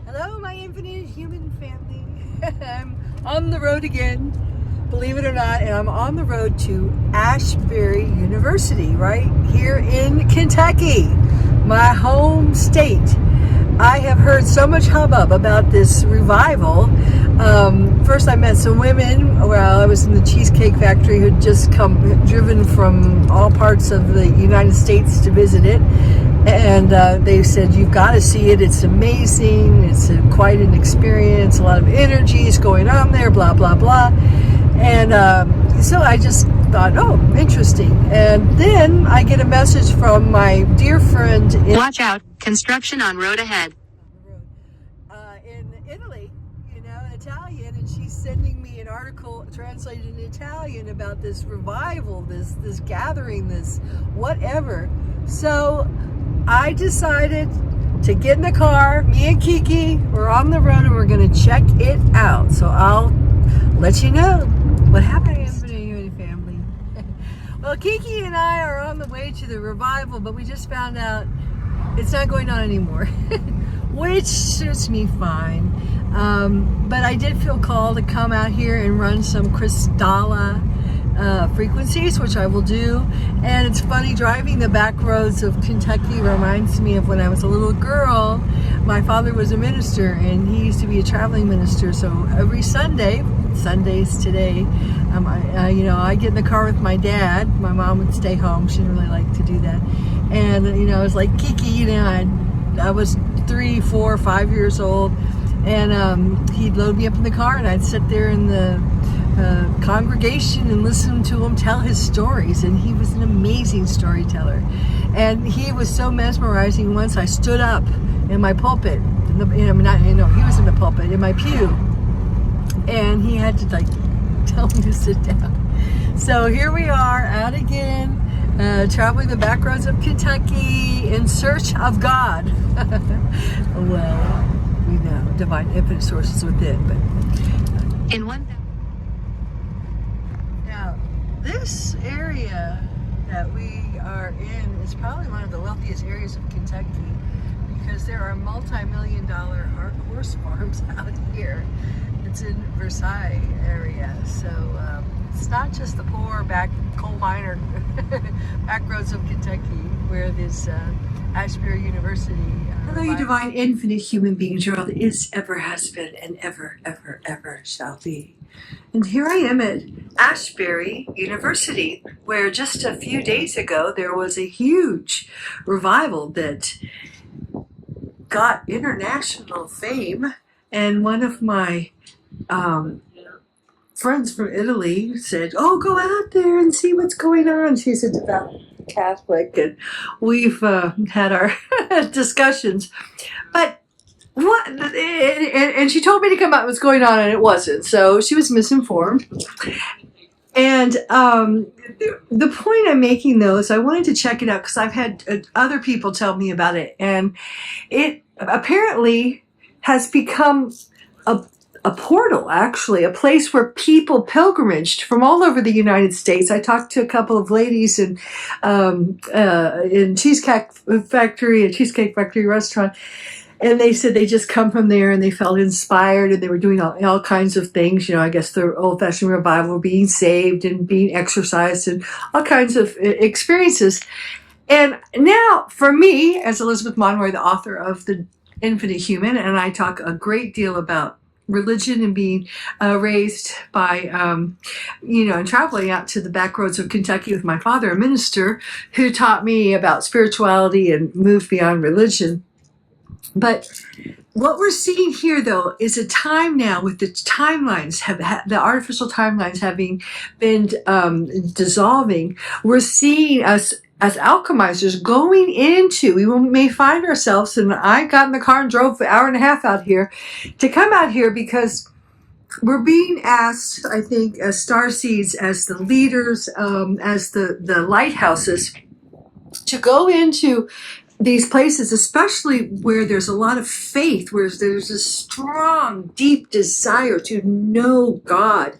Hello, my infinite human family. I'm on the road again, believe it or not, and I'm on the road to Asbury University, right here in Kentucky, my home state. I have heard so much hubbub about this revival. First I met some women while I was in the Cheesecake Factory who'd just driven from all parts of the United States to visit it. And they said, you've got to see it. It's amazing. It's quite an experience. A lot of energy is going on there, blah, blah, blah. And so I just thought, oh, interesting. And then I get a message from my dear friend. Watch out, construction on road ahead. In Italy, Italian, and she's sending me an article translated in Italian about this revival, this gathering, this whatever. So I decided to get in the car. Me and Kiki, we're on the road and we're going to check it out. So I'll let you know what happens. Family. Well, Kiki and I are on the way to the revival, but we just found out it's not going on anymore, which suits me fine. But I did feel called to come out here and run some Crystala frequencies, which I will do. And it's funny, driving the back roads of Kentucky reminds me of when I was a little girl. My father was a minister and he used to be a traveling minister, so every Sundays today, I get in the car with my dad. My mom would stay home, she didn't really like to do that. And I was like, Kiki, I was 3, 4, 5 years old, and he'd load me up in the car and I'd sit there in the congregation and listen to him tell his stories. And he was an amazing storyteller, and he was so mesmerizing. Once I stood up in my pulpit, he was in the pulpit in my pew, and he had to tell me to sit down. So here we are out again, traveling the back roads of Kentucky in search of God. Well, we know divine infinite sources within, but now this area that we are in is probably one of the wealthiest areas of Kentucky, because there are multi-million-dollar horse farms out here. It's in Versailles area, so it's not just the poor coal miner back roads of Kentucky where this Asbury University. Hello, you divine infinite human beings. Your all that is, ever has been, and ever, ever, ever shall be. And here I am at Asbury University, where just a few days ago there was a huge revival that got international fame. And one of my friends from Italy said, oh, go out there and see what's going on. She's a devout Catholic, and we've had our discussions. But what? And she told me to come out what's going on, and it wasn't. So she was misinformed. And the point I'm making, though, is I wanted to check it out because I've had other people tell me about it, and it apparently has become a portal, actually, a place where people pilgrimaged from all over the United States. I talked to a couple of ladies in Cheesecake Factory restaurant, and they said they just come from there and they felt inspired, and they were doing all kinds of things. I guess the old-fashioned revival, being saved and being exercised, and all kinds of experiences. And now, for me, as Elizabeth Monroy, the author of The Infinite Human, and I talk a great deal about religion and being raised by, and traveling out to the back roads of Kentucky with my father, a minister, who taught me about spirituality and moved beyond religion. But what we're seeing here, though, is a time now with the timelines, the artificial timelines having been dissolving. We're seeing us as alchemizers going into, we may find ourselves, and I got in the car and drove an hour and a half out here to come out here because we're being asked, I think, as starseeds, as the leaders, as the lighthouses, to go into these places, especially where there's a lot of faith, where there's a strong, deep desire to know God,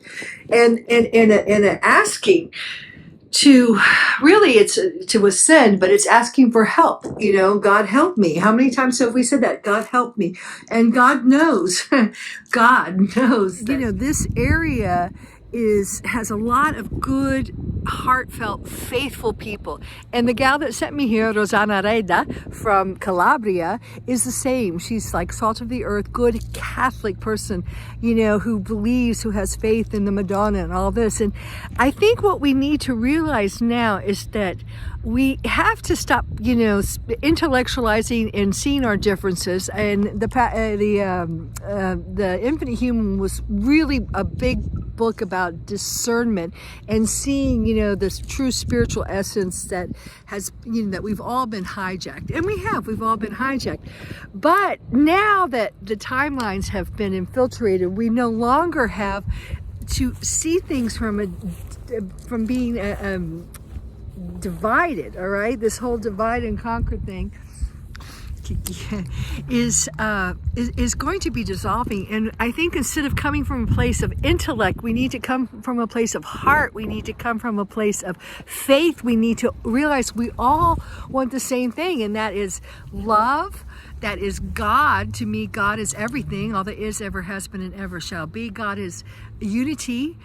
and a asking to really, it's to ascend, but it's asking for help. God help me. How many times have we said that? God help me. And God knows. God knows that, this area has a lot of good, heartfelt, faithful people. And the gal that sent me here, Rosanna Reda from Calabria, is the same. She's like salt of the earth, good Catholic person, who believes, who has faith in the Madonna and all this. And I think what we need to realize now is that we have to stop, intellectualizing and seeing our differences. And the Infinite Human was really a big book about discernment and seeing, this true spiritual essence that has, that we've all been hijacked. And we've all been hijacked. But now that the timelines have been infiltrated, we no longer have to see things from being divided. All right, this whole divide and conquer thing is going to be dissolving. And I think instead of coming from a place of intellect, we need to come from a place of heart. We need to come from a place of faith. We need to realize we all want the same thing, and that is love. That is God. To me, God is everything, all that is, ever has been, and ever shall be. God is unity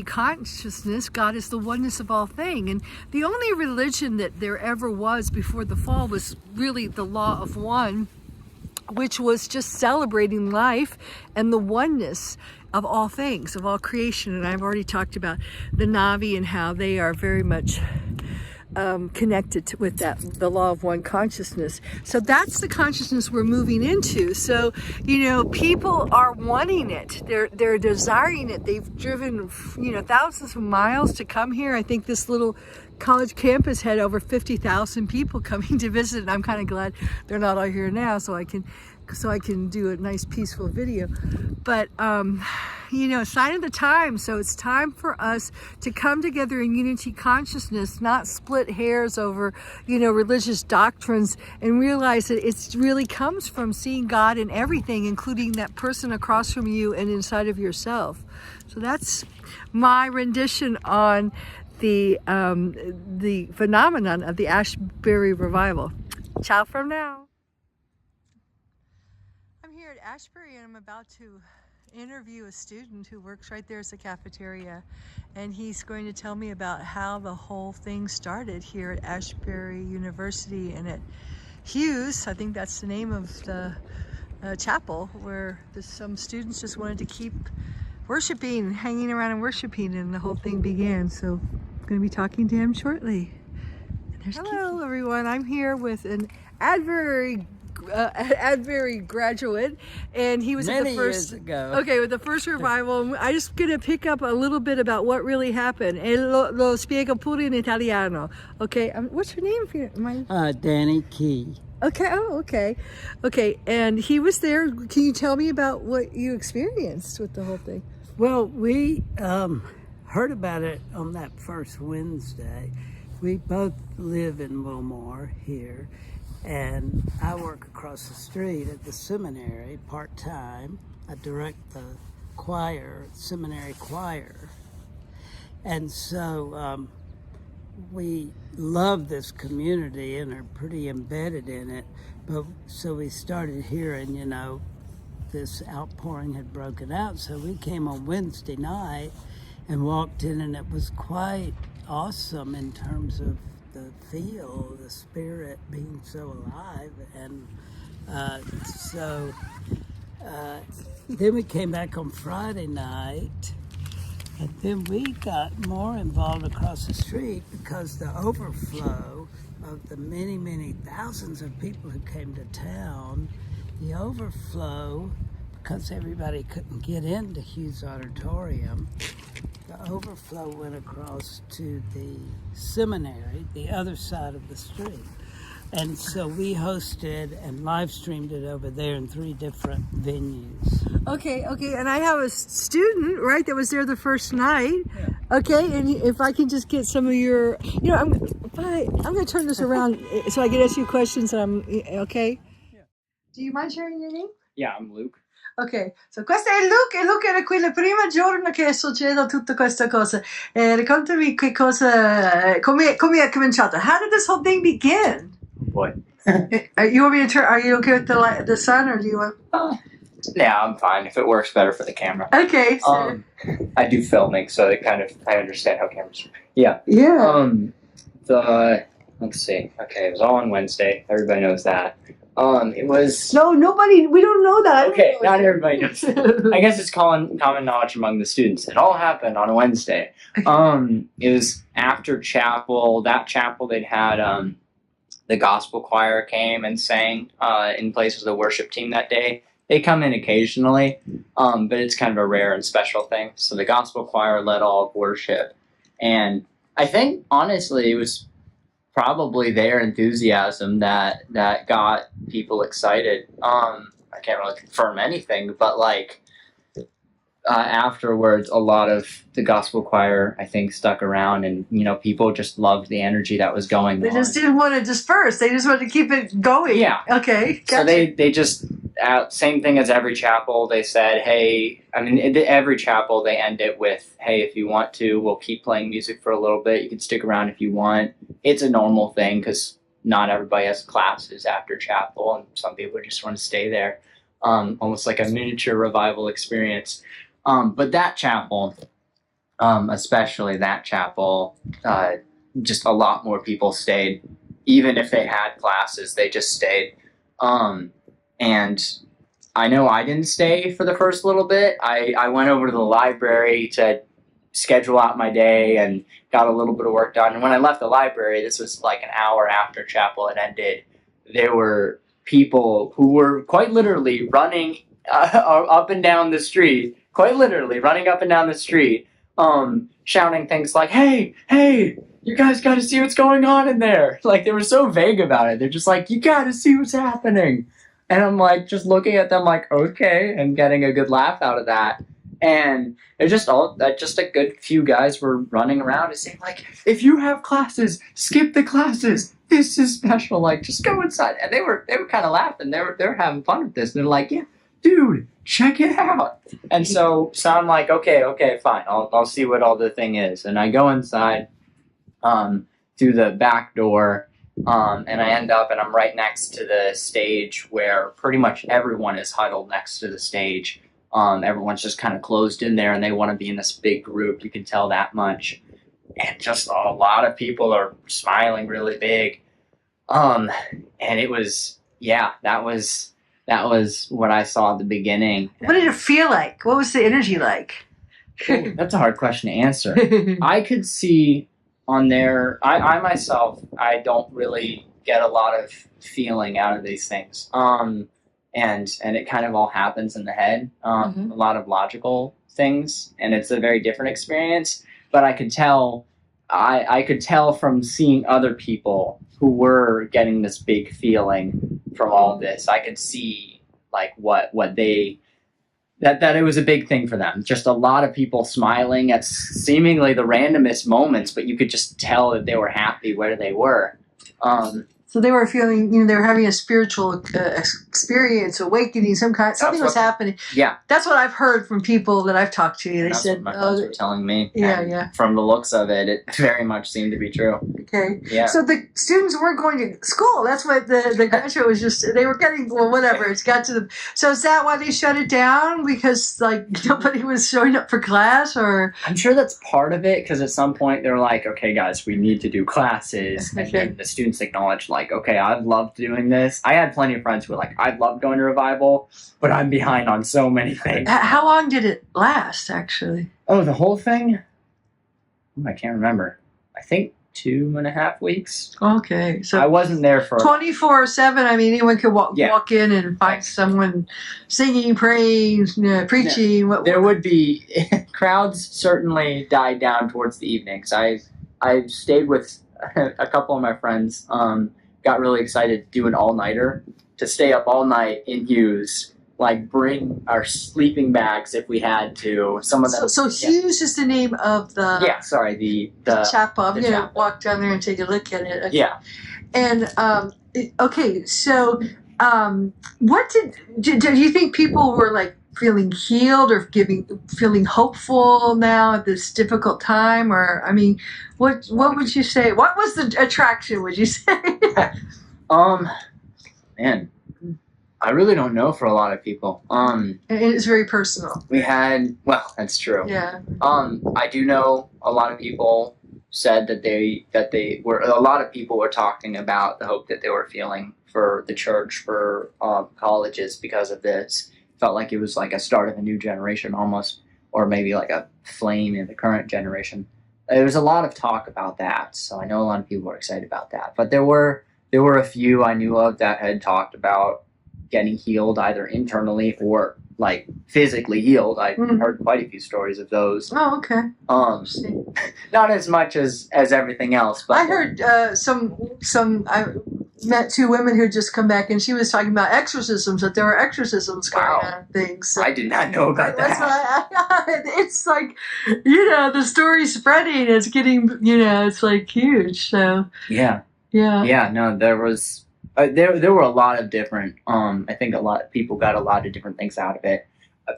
consciousness. God is the oneness of all things. And the only religion that there ever was before the fall was really the law of one, which was just celebrating life and the oneness of all things, of all creation. And I've already talked about the Navi and how they are very much connected with the law of one consciousness. So that's the consciousness we're moving into. So, people are wanting it. They're desiring it. They've driven, thousands of miles to come here. I think this little college campus had over 50,000 people coming to visit, and I'm kind of glad they're not all here now, so I can do a nice peaceful video. But sign of the time. So it's time for us to come together in unity consciousness, not split hairs over religious doctrines, and realize that it really comes from seeing God in everything, including that person across from you and inside of yourself. So that's my rendition on the phenomenon of the Asbury Revival. Ciao from now. I'm here at Asbury, and I'm about to interview a student who works right there as a cafeteria, and he's going to tell me about how the whole thing started here at Asbury University and at Hughes. I think that's the name of the chapel, where some students just wanted to keep worshiping, hanging around and worshiping, and the whole thing began. So I'm going to be talking to him shortly. Hello everyone, I'm here with an Asbury graduate, and he was many at the first years ago. Okay, with the first revival. I'm just gonna pick up a little bit about what really happened. E lo spiego pure in italiano. Okay, what's your name? Danny Key. Okay. Oh, okay. And he was there. Can you tell me about what you experienced with the whole thing? Well, we heard about it on that first Wednesday. We both live in Wilmore here, and I work across the street at the seminary part-time. I direct the seminary choir. And so we love this community and are pretty embedded in it. But so we started hearing, this outpouring had broken out. So we came on Wednesday night and walked in, and it was quite awesome in terms of the feel, the spirit being so alive. And then we came back on Friday night, and then we got more involved across the street because the overflow of the many, many thousands of people who came to town, the overflow, because everybody couldn't get into Hughes Auditorium, the overflow went across to the seminary, the other side of the street. And so we hosted and live streamed it over there in 3 different venues. Okay, and I have a student, right, that was there the first night. Yeah. Okay, and if I can just get some of your, I'm going to turn this around so I can ask you questions. Okay? Yeah. Do you mind sharing your name? Yeah, I'm Luke. Ok, so questo è Luke, e Luke era qui il primo giorno che succede tutta questa cosa. Raccontami che cosa, come è cominciato? How did this whole thing begin? Boy. You want me to turn? Are you okay with the sun, or do you want? Yeah, I'm fine if it works better for the camera. Okay. So. I do filming, so I understand how cameras work. Yeah. Yeah. Let's see. Okay, it was all on Wednesday. Everybody knows that. It was. No, nobody. We don't know that. Okay, not everybody knows. I guess it's common knowledge among the students. It all happened on a Wednesday. It was after chapel. That chapel they'd had the gospel choir came and sang in place of the worship team that day. They come in occasionally, but it's kind of a rare and special thing. So the gospel choir led all of worship, and I think honestly it was probably their enthusiasm that got people excited. I can't really confirm anything, but afterwards, a lot of the gospel choir, I think, stuck around, and people just loved the energy that was going on. They just didn't want to disperse. They just wanted to keep it going. Yeah. Okay. Gotcha. So they just same thing as every chapel. They said, hey, every chapel they end it with, hey, if you want to, we'll keep playing music for a little bit. You can stick around if you want. It's a normal thing because not everybody has classes after chapel, and some people just want to stay there. Almost like a miniature revival experience. But that chapel, especially that chapel, just a lot more people stayed. Even if they had classes, they just stayed. And I know I didn't stay for the first little bit. I went over to the library to schedule out my day and got a little bit of work done. And when I left the library, this was like an hour after chapel had ended, there were people who were quite literally running up and down the street, shouting things like, hey, you guys got to see what's going on in there. Like, they were so vague about it. They're just like, you got to see what's happening. And I'm like, just looking at them like, okay, and getting a good laugh out of that. And it's just a good few guys were running around and saying, like, if you have classes, skip the classes. This is special. Like, just go inside. And they were kind of laughing. They were having fun with this. And they're like, yeah, dude, check it out. And so I'm like, okay, fine. I'll see what all the thing is. And I go inside through the back door, and I end up, and I'm right next to the stage where pretty much everyone is huddled next to the stage. Everyone's just kind of closed in there, and they want to be in this big group. You can tell that much. And just a lot of people are smiling really big. And it was, that was what I saw at the beginning. What did it feel like? What was the energy like? Ooh, that's a hard question to answer. I could see on there, I myself, I don't really get a lot of feeling out of these things. And it kind of all happens in the head, a lot of logical things, and it's a very different experience. But I could tell, I could tell from seeing other people who were getting this big feeling from all of this. I could see like what they that it was a big thing for them. Just a lot of people smiling at seemingly the randomest moments, but you could just tell that they were happy where they were. So they were feeling, they were having a spiritual experience, awakening, something was happening. Yeah. That's what I've heard from people that I've talked to. They said, what my friends were telling me. Yeah. From the looks of it, it very much seemed to be true. Okay. Yeah. So the students weren't going to school. That's what the graduate was just, they were getting, well, whatever. It's got to them. So is that why they shut it down? Because, nobody was showing up for class, or? I'm sure that's part of it, because at some point they were like, okay, guys, we need to do classes. And then the students acknowledged, okay, I've loved doing this. I had plenty of friends who were like, I'd love going to Revival, but I'm behind on so many things. How long did it last, actually? Oh, the whole thing? I can't remember. I think 2.5 weeks. Okay, so I wasn't there for 24/7. I mean, anyone could Yeah. walk in and find someone singing, praying, preaching. There would be crowds. Certainly died down towards the evenings. I stayed with a couple of my friends. Got really excited to do an all-nighter, to stay up all night in Hughes. Like, bring our sleeping bags if we had to. Some of them. So Hughes is the name of the the chapel. I'm the gonna chapel. walk down there and take a look at it. Yeah. And okay, so what do you think people were like feeling healed or feeling hopeful now at this difficult time? Or I mean, what would you say? What was the attraction? Would you say? Man, I really don't know for a lot of people. And it's very personal. We had, well, that's true. Yeah. I do know a lot of people said that they were, a lot of people were talking about the hope that they were feeling for the church, for colleges because of this. Felt like it was like a start of a new generation almost, or maybe like a flame in the current generation. There was a lot of talk about that, so I know a lot of people were excited about that. But there were a few I knew of that had talked about getting healed either internally or like physically healed. I heard quite a few stories of those. Oh, okay. Not as much as everything else, but I heard I met two women who had just come back, and she was talking about exorcisms, that there were exorcisms going on and things. So I did not know about that's that. why it's like, the story's spreading. It's getting, it's like huge. So Yeah. No, there was. There were a lot of different. I think a lot of people got a lot of different things out of it.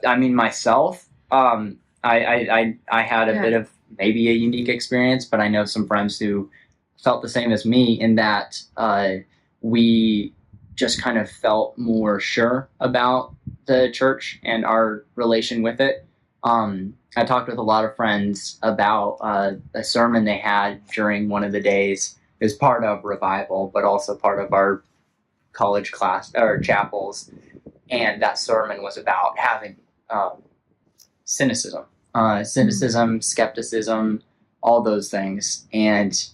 I mean, myself, I had a bit of maybe a unique experience, but I know some friends who felt the same as me in that we just kind of felt more sure about the church and our relation with it. I talked with a lot of friends about a sermon they had during one of the days. It was part of Revival, but also part of our college class or chapels, and that sermon was about having cynicism, skepticism, all those things, and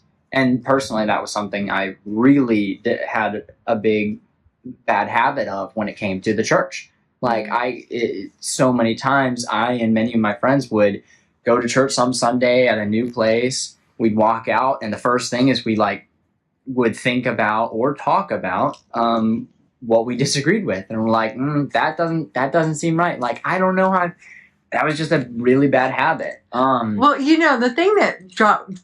personally, that was something I really had a big bad habit of when it came to the church. Like so many times, I and many of my friends would go to church some Sunday at a new place. We'd walk out, and the first thing is we would think about or talk about what we disagreed with, and we're like, that doesn't seem right. Like, I don't know how. That was just a really bad habit. Well, the thing that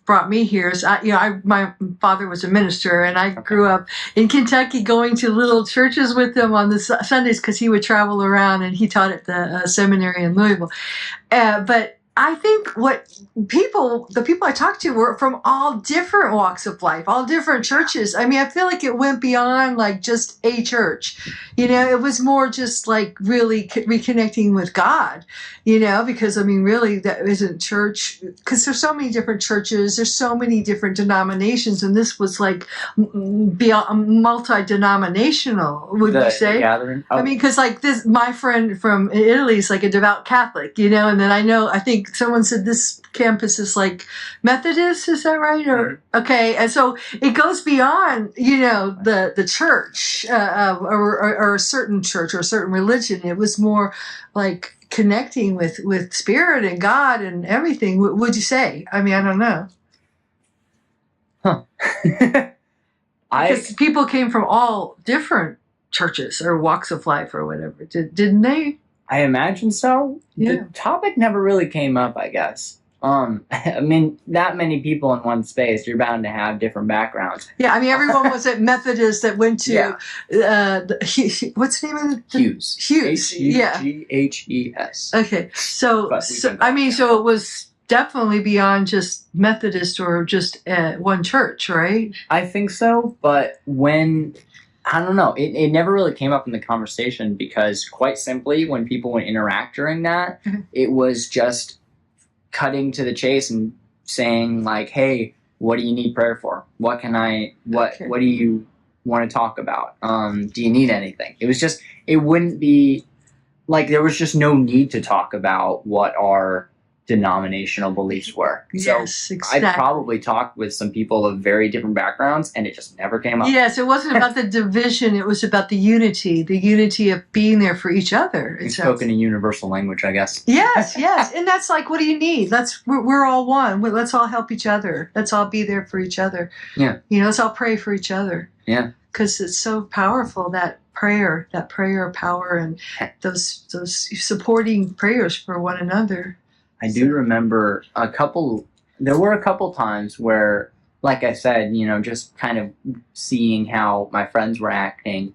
brought me here is, my father was a minister, and I grew up in Kentucky going to little churches with him on the Sundays because he would travel around, and he taught at the seminary in Louisville. But I think the people I talked to were from all different walks of life, all different churches. I mean, I feel like it went beyond like just a church. It was more just like really reconnecting with God, because I mean, really that isn't church, because there's so many different churches, there's so many different denominations, and this was like beyond multi-denominational, would you say? Gathering? Oh. I mean, because like this, my friend from Italy is like a devout Catholic, and then I think someone said this campus is like Methodist, is that right? Or okay, and so it goes beyond the church or a certain church or a certain religion. It was more like connecting with spirit and God and everything. Would you say? I mean, I don't know. Because people came from all different churches or walks of life or whatever, didn't they? I imagine so. Yeah. The topic never really came up, I guess. I mean, that many people in one space, you're bound to have different backgrounds. Yeah, I mean, everyone was at Methodist that went to, what's the name of it? Hughes. Hughes, yeah. Hughes. Okay, so it was definitely beyond just Methodist or just one church, right? I think so, but I don't know. It never really came up in the conversation because, quite simply, when people would interact during that, it was just cutting to the chase and saying, like, hey, what do you need prayer for? What do you want to talk about? Do you need anything? It was just, it wouldn't be, like, there was just no need to talk about what our denominational beliefs were. Yes, So exactly. I probably talked with some people of very different backgrounds, and it just never came up. Yes, it wasn't about the division. It was about the unity of being there for each other. We spoke in a universal language, I guess. Yes, yes. And that's like, what do you need? We're all one. Let's all help each other. Let's all be there for each other. Yeah. Let's all pray for each other. Yeah. Because it's so powerful, that prayer of power, and those supporting prayers for one another. I do remember there were a couple times where, like I said, just kind of seeing how my friends were acting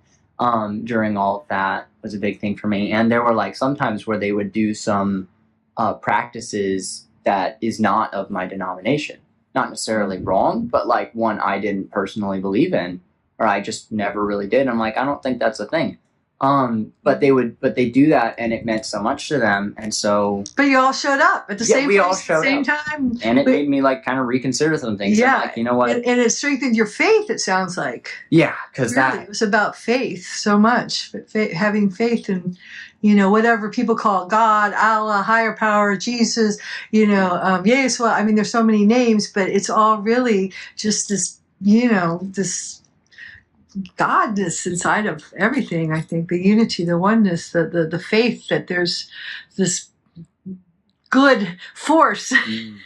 during all of that was a big thing for me. And there were like sometimes where they would do some practices that is not of my denomination. Not necessarily wrong, but like one I didn't personally believe in, or I just never really did. I'm like, I don't think that's a thing. But they do that, and it meant so much to them, and so. But you all showed up at the same place at the same time, and it made me like kind of reconsider some things. Yeah, like, you know what? And it strengthened your faith. It sounds like. Yeah, because really, it was about faith so much, but having faith in, whatever people call God, Allah, higher power, Jesus, yes. Well, I mean, there's so many names, but it's all really just this, this Godness inside of everything. I think the unity, the oneness, the faith that there's this good force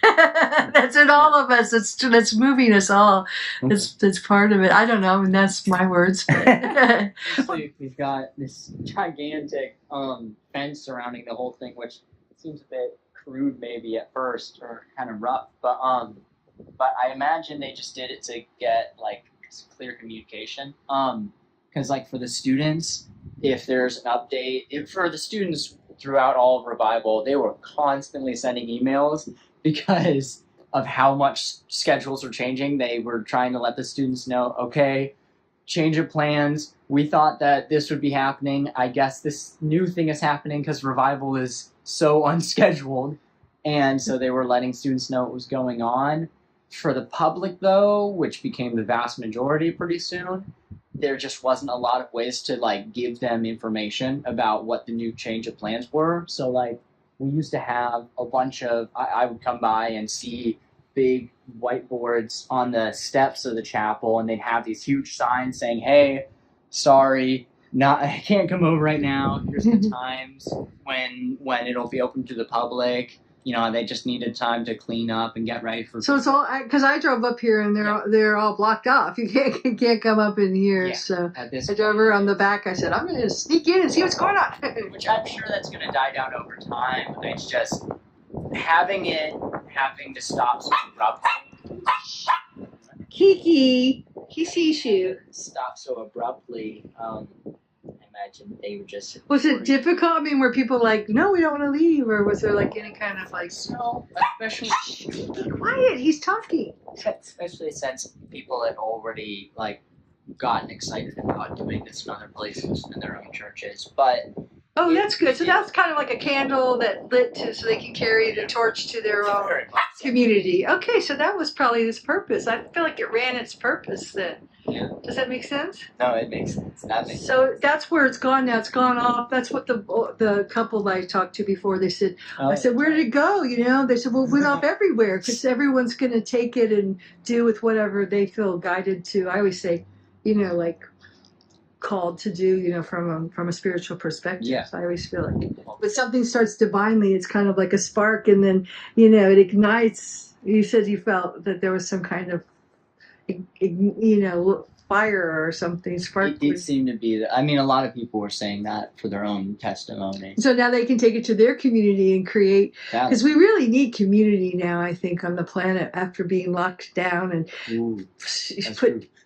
that's in all of us. That's moving us all. That's part of it. I don't know. I mean, that's my words. Actually, we've got this gigantic fence surrounding the whole thing, which seems a bit crude maybe at first, or kind of rough. But I imagine they just did it to get like clear communication, because like for the students, if there's an update, for the students throughout all of Revival, they were constantly sending emails because of how much schedules were changing. They were trying to let the students know, okay, change of plans, we thought that this would be happening, I guess this new thing is happening because Revival is so unscheduled. And so they were letting students know what was going on. For the public, though, which became the vast majority pretty soon, there just wasn't a lot of ways to like give them information about what the new change of plans were. So like we used to have a bunch of, I would come by and see big whiteboards on the steps of the chapel, and they'd have these huge signs saying, hey, sorry, I can't come over right now. Here's the times when it'll be open to the public. They just needed time to clean up and get ready for. So it's all because I drove up here and they're all blocked off. You can't come up in here. Yeah, so I drove around the back. I said, I'm going to sneak in and see what's going on. Which I'm sure that's going to die down over time. It's just having to stop so abruptly. Kiki, he sees you. Stop so abruptly. Imagine they were just. Was it difficult? I mean, were people like, no, we don't want to leave, or was there like any kind of like? No, especially. Be quiet. He's talking. Especially since people had already like gotten excited about doing this in other places in their own churches, but. Oh, that's good. So that's kind of like a candle that lit so they can carry the torch to their own community. Okay, so that was probably its purpose. I feel like it ran its purpose then. Yeah. Does that make sense? No, it makes sense. So that's where it's gone now. It's gone off. That's what the couple I talked to before, they said, I said, where did it go? They said, well, it went off everywhere because everyone's going to take it and do with whatever they feel guided to. I always say, like called to do, from a spiritual perspective. Yeah. So I always feel like when something starts divinely, it's kind of like a spark, and then, it ignites. You said you felt that there was some kind of fire or something sparkling. It did seem to be that. I mean, a lot of people were saying that for their own testimony. So now they can take it to their community and create, because we really need community now, I think, on the planet after being locked down and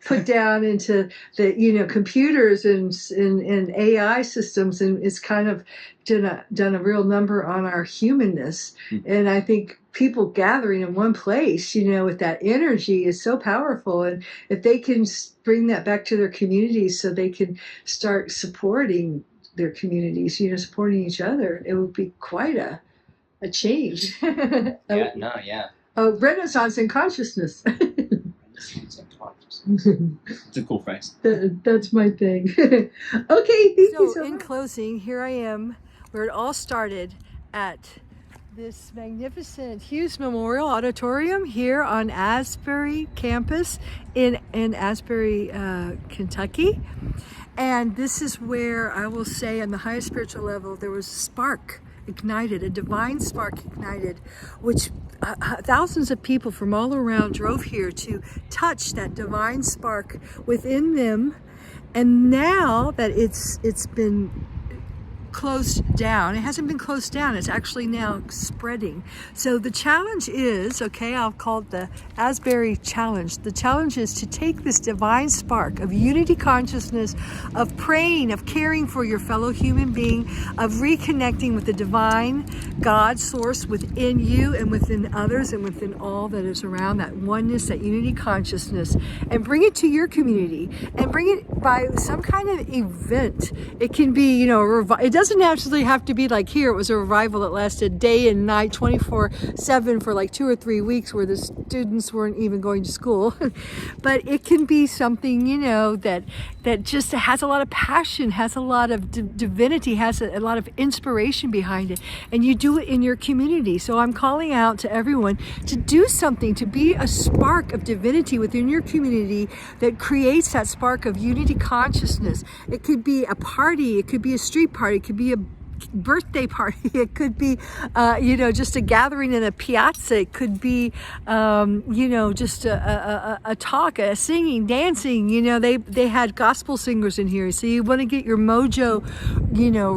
put down into the computers and AI systems, and it's kind of done a real number on our humanness. Mm-hmm. And I think people gathering in one place, with that energy is so powerful. And if they can bring that back to their communities so they can start supporting their communities, supporting each other, it would be quite a change. A renaissance in consciousness. It's a cool phrase. That's my thing. Okay, thank you so much. In closing, here I am where it all started at this magnificent Hughes Memorial Auditorium here on Asbury campus in Asbury, Kentucky. And this is where I will say on the highest spiritual level, there was a spark ignited, a divine spark ignited, which thousands of people from all around drove here to touch that divine spark within them. And now that it's been closed down, it hasn't been closed down, it's actually now spreading. So the challenge is, okay, I'll call it the Asbury Challenge. The challenge is to take this divine spark of unity consciousness, of praying, of caring for your fellow human being, of reconnecting with the divine God source within you and within others and within all that is around, that oneness, that unity consciousness, and bring it to your community and bring it by some kind of event. It can be, it doesn't actually have to be like here. It was a revival that lasted day and night, 24/7 for like 2 or 3 weeks, where the students weren't even going to school. But it can be something, that just has a lot of passion, has a lot of divinity, has a lot of inspiration behind it. And you do it in your community. So I'm calling out to everyone to do something, to be a spark of divinity within your community that creates that spark of unity consciousness. It could be a party, it could be a street party, it could be a birthday party, it could be just a gathering in a piazza, it could be just a talk, a singing, dancing. They had gospel singers in here, so you want to get your mojo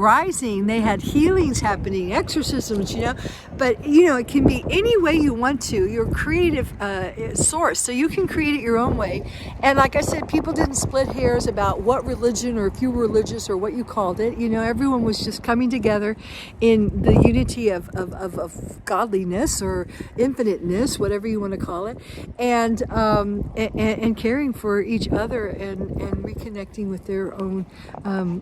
rising. They had healings happening, exorcisms, but it can be any way you want to, your creative source, so you can create it your own way. And like I said, people didn't split hairs about what religion or if you were religious or what you called it. Everyone was just coming together in the unity of godliness or infiniteness, whatever you want to call it, and caring for each other and reconnecting with their own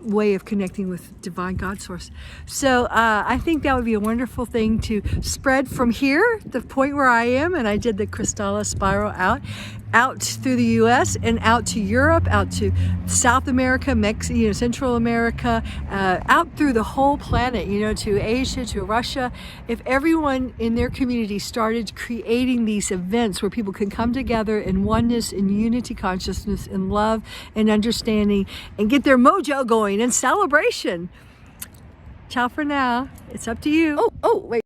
way of connecting with divine God source. So I think that would be a wonderful thing to spread from here, the point where I am, and I did the Crystalla spiral out through the U.S. and out to Europe, out to South America, Mexico, Central America, out through the whole planet, to Asia, to Russia. If everyone in their community started creating these events where people can come together in oneness, in unity consciousness, in love and understanding, and get their mojo going and celebration. Ciao for now. It's up to you. Oh, wait.